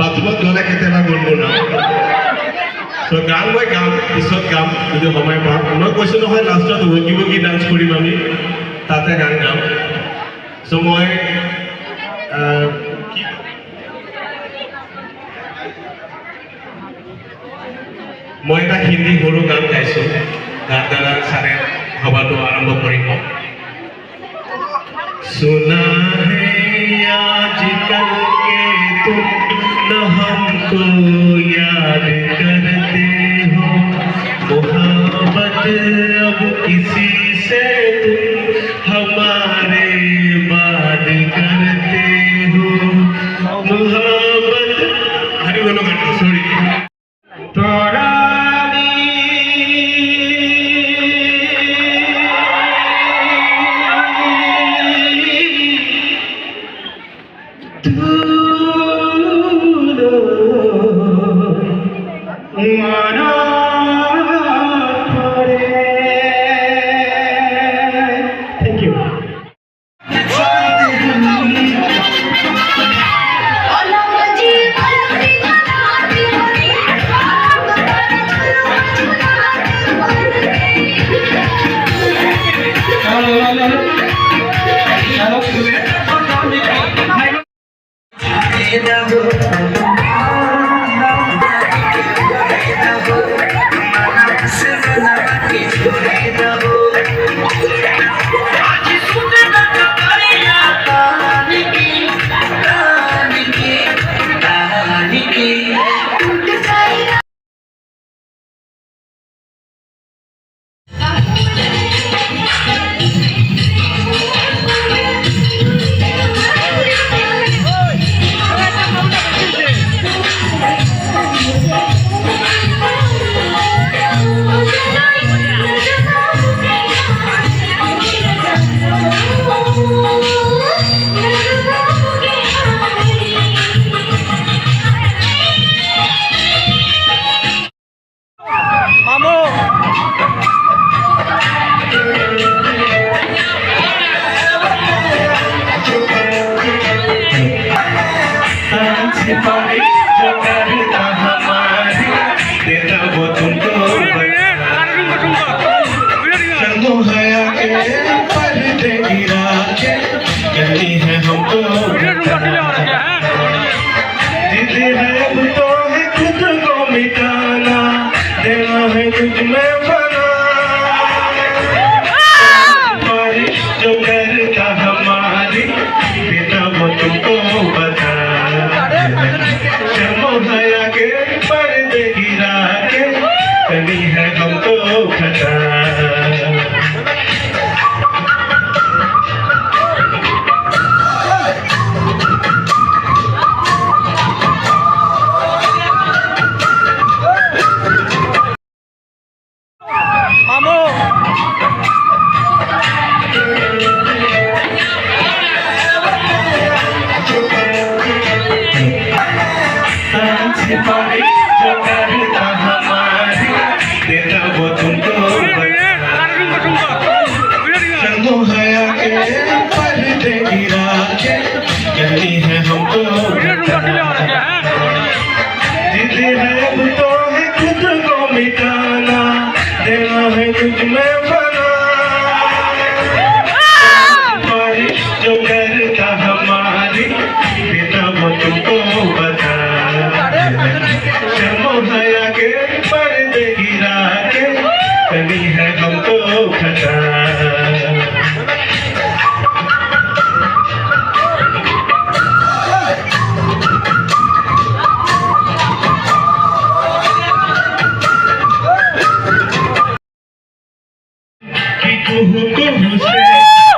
বাথৰুমত গ'লে কেতিয়াবা গুণগুণাওঁ তো গান মই গাম পিছত গাম যদি সময় পাওঁ মই কৈছোঁ নহয় লাষ্টত ৱকি ৱকি ডান্স কৰিম আমি তাতে গান গাম চ' মই এটা হিন্দী সৰু গান গাইছোঁ যাৰ দ্বাৰা চাৰে সভাটো আৰম্ভ কৰিম सुना है आजकल के तुम न हमको याद करते हो मोहब्बत अब किसी से तुम हमारे बात करते हो मोहब्बत हरी बोलो गाना सॉरी तोरा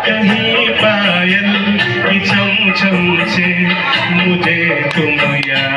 कहीं पायल की छम छम से मुझे तुम याद